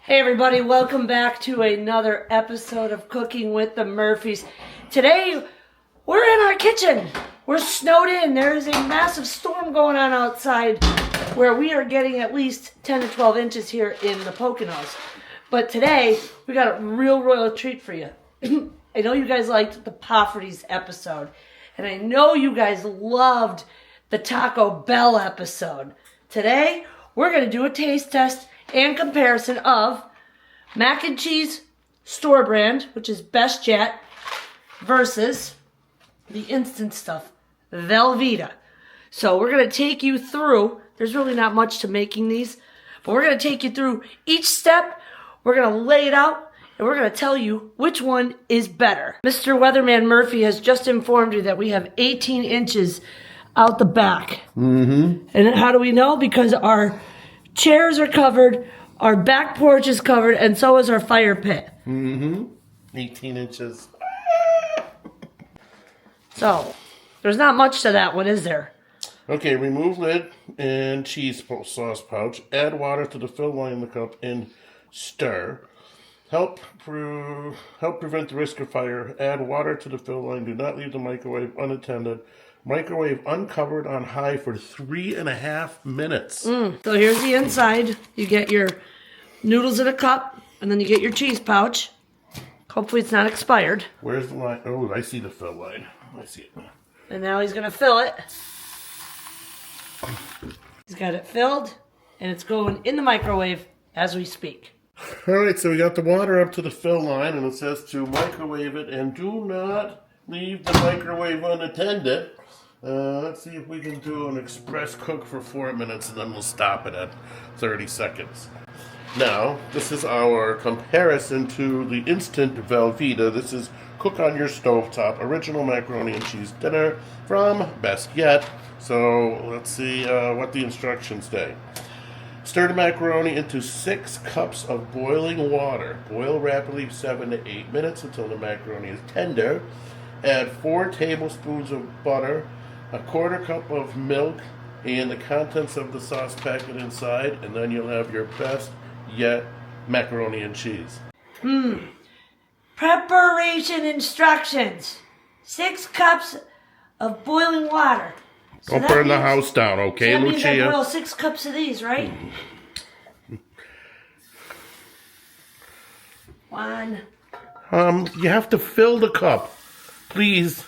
Hey everybody, welcome back to another episode of Cooking with the Murphys. Today, we're in our kitchen. We're snowed in. There is a massive storm going on outside where we are getting at least 10 to 12 inches here in the Poconos. But today, we got a real royal treat for you. I know you guys liked the Pofferties episode, and I know you guys loved the Taco Bell episode. Today, we're going to do a taste test and comparison of mac and cheese store brand, which is best yet, versus the instant stuff, Velveeta. So we're going to take you through, there's really not much to making these, but we're going to take you through each step, we're going to lay it out, and we're going to tell you which one is better. Mr. Weatherman Murphy has just informed you that we have 18 inches out the back. And how do we know? Because our chairs are covered, our back porch is covered, and so is our fire pit. 18 inches. So, there's not much to that one, is there? Okay, remove lid and cheese sauce pouch. Add water to the fill line in the cup and stir. Help prevent the risk of fire. Add water to the fill line. Do not leave the microwave unattended. Microwave uncovered on high for 3.5 minutes. So here's the inside. You get your noodles in a cup, and then you get your cheese pouch. Hopefully it's not expired. Where's the line? Oh, I see the fill line. I see it. And now he's going to fill it. He's got it filled, and it's going in the microwave as we speak. All right, so we got the water up to the fill line, and it says to microwave it, and do not leave the microwave unattended. Let's see if we can do an express cook for 4 minutes, and then we'll stop it at 30 seconds. Now, this is our comparison to the instant Velveeta. This is cook on your stovetop, original macaroni and cheese dinner from Best Yet. So let's see what the instructions say. Stir the macaroni into 6 cups of boiling water. Boil rapidly 7 to 8 minutes until the macaroni is tender. Add 4 tablespoons of butter, a 1/4 cup of milk, and the contents of the sauce packet inside, and then you'll have your best yet macaroni and cheese. Preparation instructions. 6 cups of boiling water. So Don't burn the house down, okay, that means I Lucia? boil 6 cups of these, right? 1. You have to fill the cup. Please.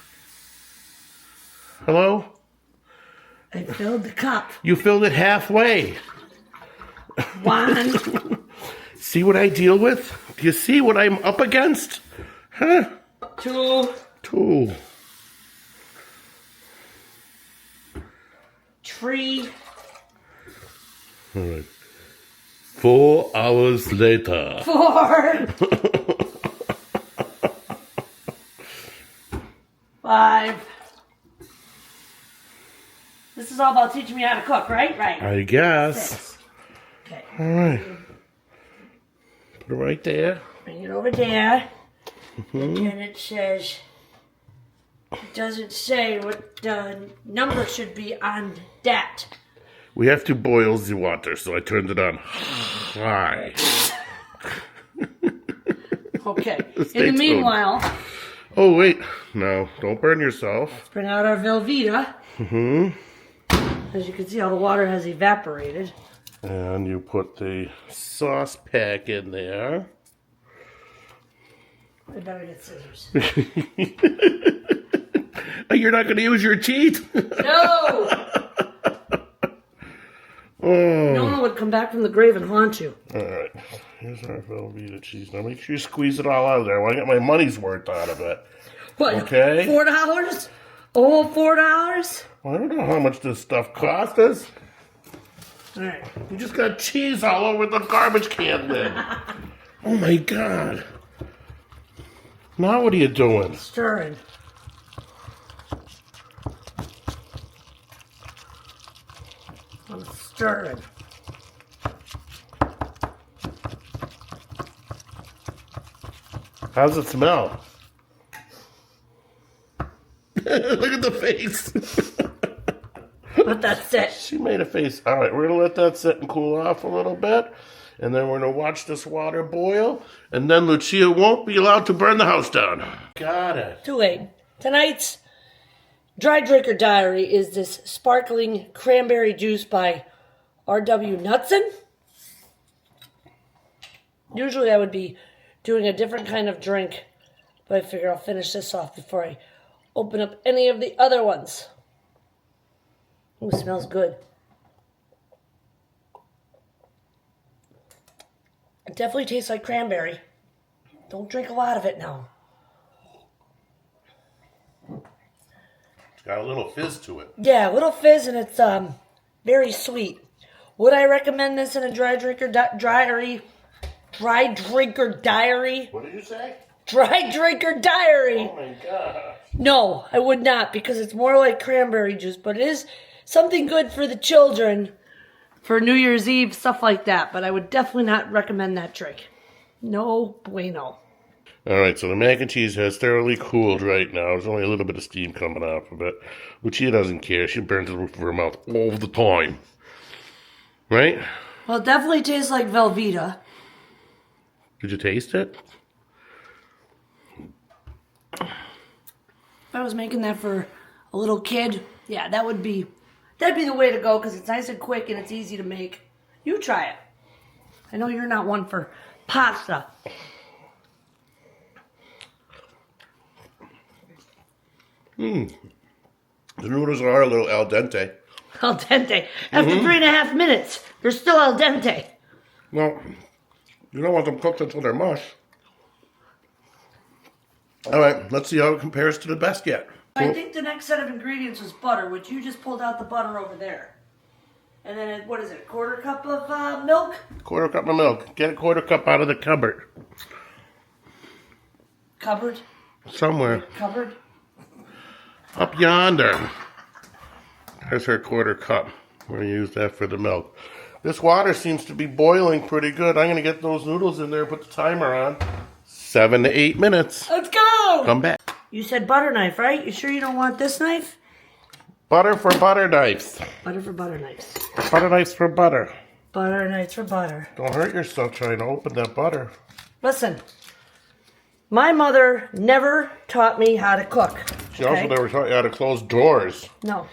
Hello? I filled the cup. You filled it halfway. 1. See what I deal with? Do you see what I'm up against? Huh? 2. 2. 3. All right. 4 hours later. 4. 5. This is all about teaching me how to cook, right? Right. I guess. 6. Okay. All right. Put it right there. Bring it over there. And it says, it doesn't say what the number should be on that. We have to boil the water, so I turned it on high. Okay. Stay In the tuned. meanwhile, Oh, wait. No, don't burn yourself. let's bring out our Velveeta. As you can see, all the water has evaporated. And you put the sauce pack in there. I better get scissors. You're not going to use your teeth? No! Oh. No one would come back from the grave and haunt you. All right. Here's our Velveeta cheese. Now make sure you squeeze it all out of there. I want to get my money's worth out of it. What? Okay. $4? Oh, $4? Well, I don't know how much this stuff cost us. All right. You just got cheese all over the garbage can lid. Oh, my God. Now what are you doing? Stirring. I'm stirring. How's it smell? Look at the face. Let that sit. She made a face. All right, we're going to let that sit and cool off a little bit. And then we're going to watch this water boil. And then Lucia won't be allowed to burn the house down. Got it. Too late. Tonight's Dry Drinker Diary is this sparkling cranberry juice by R.W. Knudsen. Usually I would be doing a different kind of drink, but I figure I'll finish this off before I open up any of the other ones. Ooh, smells good. It definitely tastes like cranberry. Don't drink a lot of it now. It's got a little fizz to it. Yeah, a little fizz, and it's very sweet. Would I recommend this in a dry drinker diary? Dry drinker diary? What did you say? Dry drinker diary. Oh my god. No, I would not, because it's more like cranberry juice, but it is something good for the children for New Year's Eve, stuff like that. But I would definitely not recommend that drink. No bueno. All right, so the mac and cheese has thoroughly cooled right now. There's only a little bit of steam coming off of it. Lucia doesn't care. She burns the roof of her mouth all the time. Right? Well, it definitely tastes like Velveeta. Did you taste it? If I was making that for a little kid, yeah, that'd be the way to go, because it's nice and quick and it's easy to make. You try it. I know you're not one for pasta. The noodles are a little al dente. Al dente. After 3.5 minutes, they're still al dente. Well, you don't want them cooked until they're mush. All right, let's see how it compares to the best yet. I think the next set of ingredients was butter, which you just pulled out the butter over there. And then, what is it, a quarter cup of milk? Quarter cup of milk. Get a quarter cup out of the cupboard. Cupboard? Somewhere. Cupboard? Up yonder. There's her quarter cup. We're going to use that for the milk. This water seems to be boiling pretty good. I'm going to get those noodles in there, put the timer on. 7 to 8 minutes. Let's go! Come back. You said butter knife, right? You sure you don't want this knife? Butter for butter knives. Butter for butter knives. Butter knives for butter. Butter knives for butter. Don't hurt yourself trying to open that butter. Listen, my mother never taught me how to cook. She also never taught you how to close doors. No.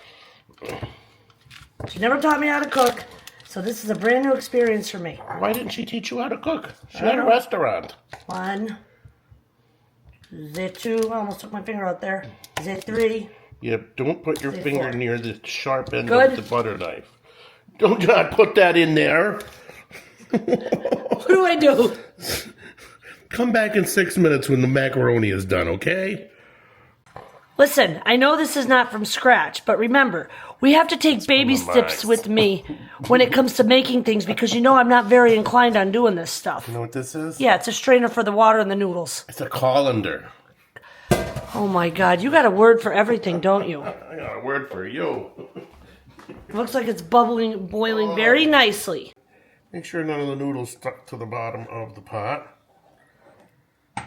She never taught me how to cook, so this is a brand new experience for me. Why didn't she teach you how to cook? She had a restaurant. 1, the 2, I almost took my finger out there. The 3. Yeah, don't put your finger 4. near the sharp end Good. of the butter knife. Don't God put that in there. What do I do? Come back in 6 minutes when the macaroni is done, okay? Listen, I know this is not from scratch, but remember, we have to take baby steps with me when it comes to making things, because you know I'm not very inclined on doing this stuff. You know what this is? Yeah, it's a strainer for the water and the noodles. It's a colander. Oh my God, you got a word for everything, don't you? I got a word for you. It looks like it's bubbling, boiling very nicely. Make sure none of the noodles stuck to the bottom of the pot.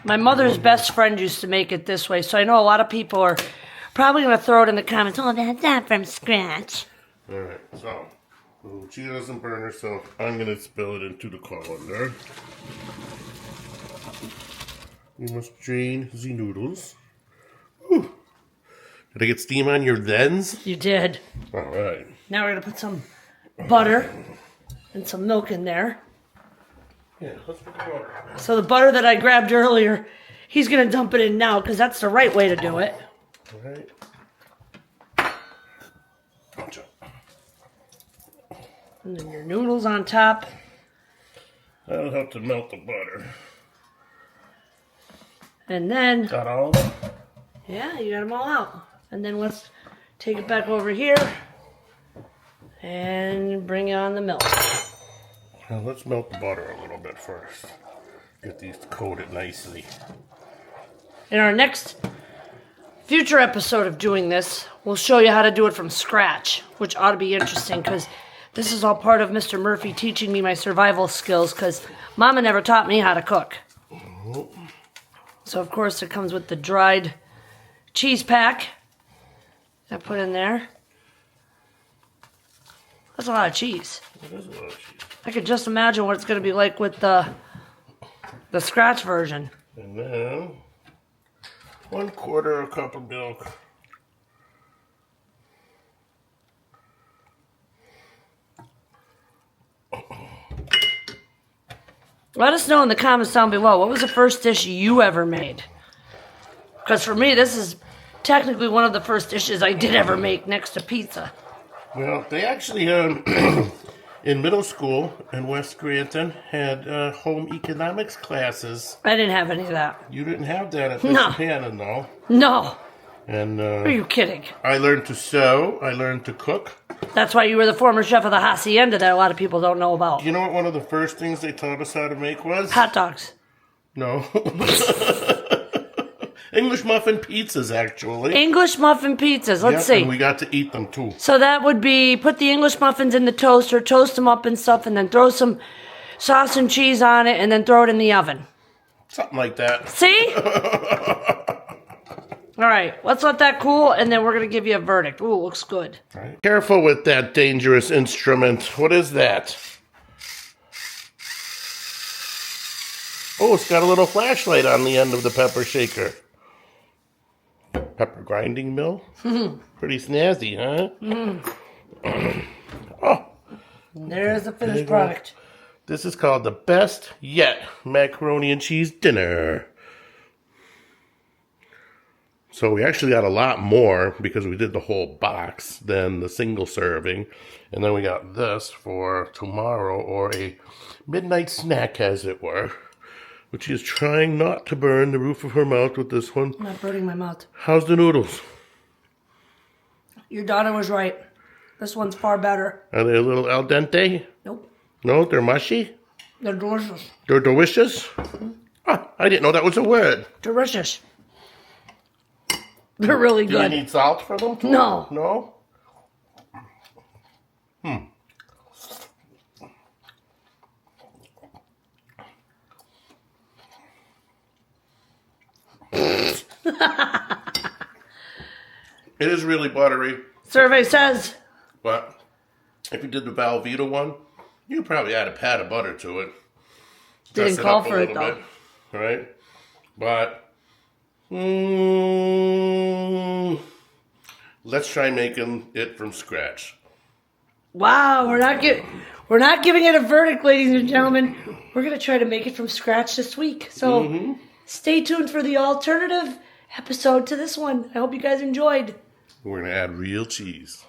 My mother's best friend used to make it this way, so I know a lot of people are probably going to throw it in the comments. Oh, that's not from scratch. All right, so she doesn't burn herself. I'm going to spill it into the colander. You must drain the noodles. Whew. Did I get steam on your thens? You did. All right. Now we're going to put some butter and some milk in there. Yeah, let's put the butter. So the butter that I grabbed earlier, he's going to dump it in now, because that's the right way to do it. All right. And then your noodles on top. That'll help to melt the butter. And then, Got all of them? yeah, you got them all out. And then let's take it back over here and bring on the milk. Now let's melt the butter a little bit first. Get these coated nicely. In our next future episode of doing this, we'll show you how to do it from scratch, which ought to be interesting, because this is all part of Mr. Murphy teaching me my survival skills, because Mama never taught me how to cook. So, of course, it comes with the dried cheese pack I put in there. That's a lot of cheese. It is a lot of cheese. I could just imagine what it's going to be like with the scratch version. And then 1/4 cup of milk. Let us know in the comments down below, what was the first dish you ever made? Because for me, this is technically one of the first dishes I did ever make next to pizza. Well, they actually, in middle school in West Scranton, had home economics classes. I didn't have any of that. You didn't have that at Miss No. Hannon, though. No. And Are you kidding? I learned to sew. I learned to cook. That's why you were the former chef of the Hacienda that a lot of people don't know about. You know what one of the first things they taught us how to make was? Hot dogs. No. English muffin pizzas, actually. English muffin pizzas. Let's see. And we got to eat them, too. So that would be put the English muffins in the toaster, toast them up and stuff, and then throw some sauce and cheese on it, and then throw it in the oven. Something like that. See? All right, let's let that cool, and then we're going to give you a verdict. Ooh, looks good. Right. Careful with that dangerous instrument. What is that? Oh, it's got a little flashlight on the end of the pepper shaker. Pepper grinding mill? Pretty snazzy, huh? Oh, There's the finished product. this is called the best yet macaroni and cheese dinner. So we actually got a lot more because we did the whole box than the single serving. And then we got this for tomorrow, or a midnight snack, as it were. But she is trying not to burn the roof of her mouth with this one. I'm not burning my mouth. How's the noodles? Your daughter was right. This one's far better. Are they a little al dente? Nope. No, they're mushy? They're delicious. They're delicious? Ah, I didn't know that was a word. Delicious. They're really Do you good. need salt for them? Too? No. No? It is really buttery, Survey says but if you did the Velveeta one, you probably add a pat of butter to it. Didn't Dress call up a for it, little though. bit, right? But let's try making it from scratch. wow, we're not giving it a verdict, ladies and gentlemen. We're gonna try to make it from scratch this week. So stay tuned for the alternative episode to this one. I hope you guys enjoyed. We're gonna add real cheese.